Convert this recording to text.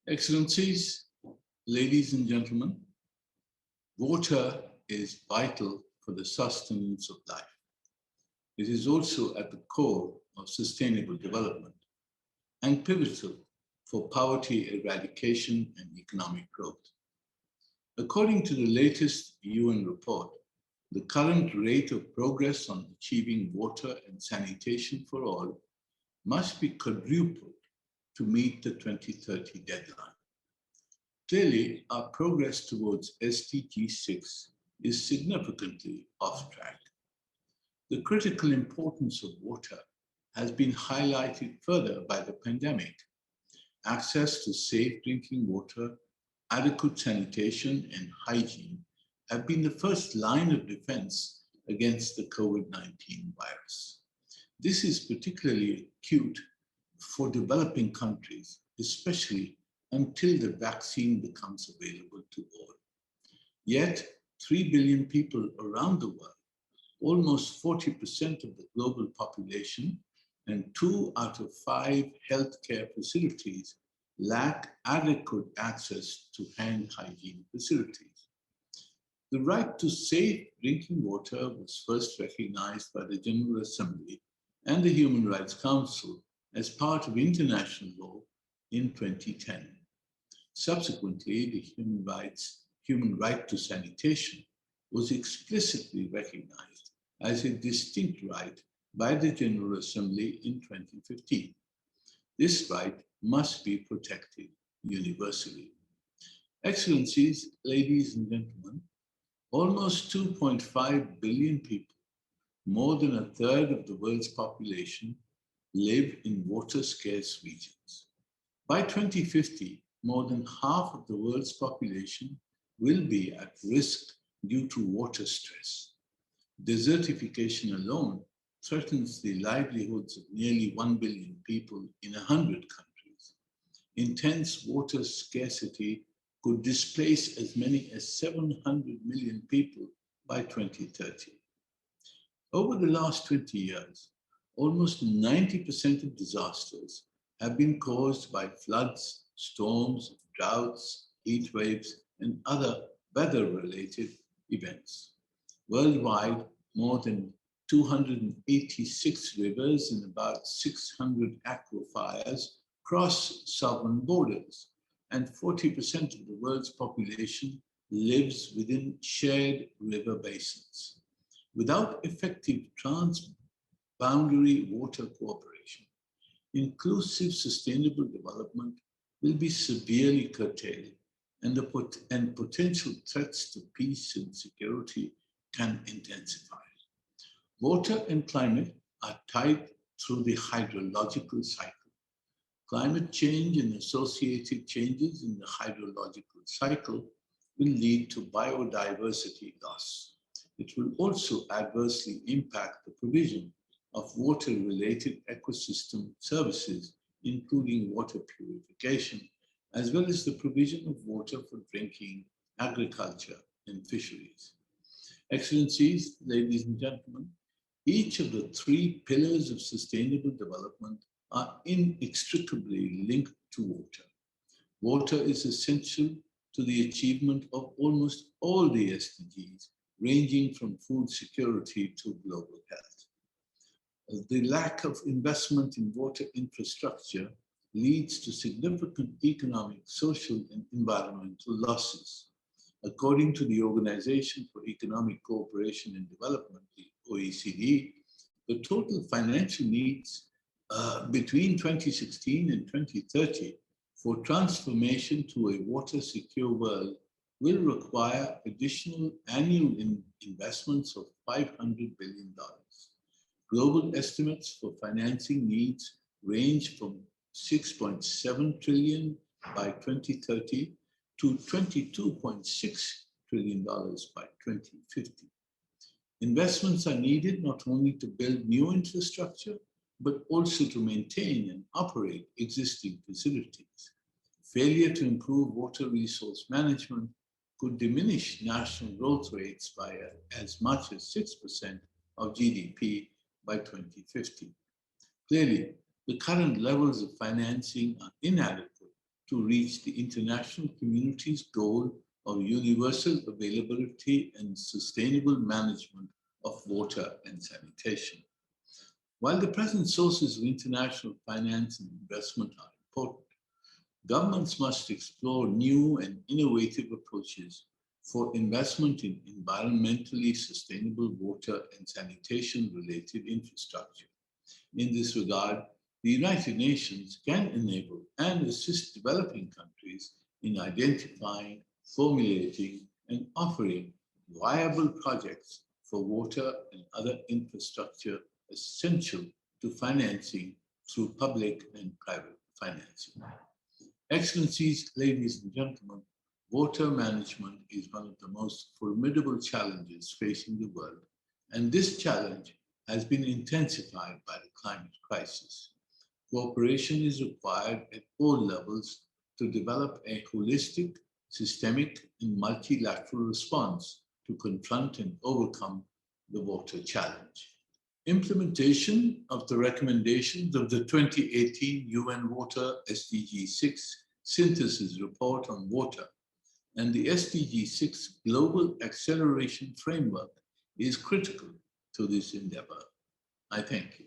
Excellencies, ladies and gentlemen, water is vital for the sustenance of life. It is also at the core of sustainable development and pivotal for poverty eradication and economic growth. According to the latest UN report, the current rate of progress on achieving water and sanitation for all must be quadrupled to meet the 2030 deadline. Clearly, our progress towards SDG 6 is significantly off track. The critical importance of water has been highlighted further by the pandemic. Access to safe drinking water, adequate sanitation, and hygiene have been the first line of defense against the COVID-19 virus. This is particularly acute for developing countries, especially until the vaccine becomes available to all. Yet, 3 billion people around the world, almost 40% of the global population, and 2 out of 5 healthcare facilities lack adequate access to hand hygiene facilities. The right to safe drinking water was first recognized by the General Assembly and the Human Rights Council as part of international law in 2010. Subsequently, the human right to sanitation was explicitly recognized as a distinct right by the General Assembly in 2015. This right must be protected universally. Excellencies, ladies and gentlemen, almost 2.5 billion people, more than a third of the world's population, live in water-scarce regions. By 2050, more than half of the world's population will be at risk due to water stress. Desertification alone threatens the livelihoods of nearly 1 billion people in 100 countries. Intense water scarcity could displace as many as 700 million people by 2030. Over the last 20 years, almost 90% of disasters have been caused by floods, storms, droughts, heat waves, and other weather-related events. Worldwide, more than 286 rivers and about 600 aquifers cross southern borders, and 40% of the world's population lives within shared river basins. Without effective trans-boundary water cooperation, inclusive sustainable development will be severely curtailed, and potential threats to peace and security can intensify. Water and climate are tied through the hydrological cycle. Climate change and associated changes in the hydrological cycle will lead to biodiversity loss. It will also adversely impact the provision of water-related ecosystem services, including water purification, as well as the provision of water for drinking, agriculture, and fisheries. Excellencies, ladies and gentlemen, each of the 3 pillars of sustainable development are inextricably linked to water. Water is essential to the achievement of almost all the SDGs, ranging from food security to global health. The lack of investment in water infrastructure leads to significant economic, social, and environmental losses. According to the Organization for Economic Cooperation and Development, the OECD, the total financial needs between 2016 and 2030 for transformation to a water-secure world will require additional annual investments of $500 billion. Global estimates for financing needs range from $6.7 trillion by 2030 to $22.6 trillion by 2050. Investments are needed not only to build new infrastructure, but also to maintain and operate existing facilities. Failure to improve water resource management could diminish national growth rates by as much as 6% of GDP by 2050. Clearly, the current levels of financing are inadequate to reach the international community's goal of universal availability and sustainable management of water and sanitation. While the present sources of international finance and investment are important, governments must explore new and innovative approaches for investment in environmentally sustainable water and sanitation-related infrastructure. In this regard, the United Nations can enable and assist developing countries in identifying, formulating, and offering viable projects for water and other infrastructure essential to financing through public and private financing. Excellencies, ladies and gentlemen, water management is one of the most formidable challenges facing the world, and this challenge has been intensified by the climate crisis. Cooperation is required at all levels to develop a holistic, systemic, and multilateral response to confront and overcome the water challenge. Implementation of the recommendations of the 2018 UN Water SDG 6 Synthesis Report on Water and the SDG 6 Global Acceleration Framework is critical to this endeavor. I thank you.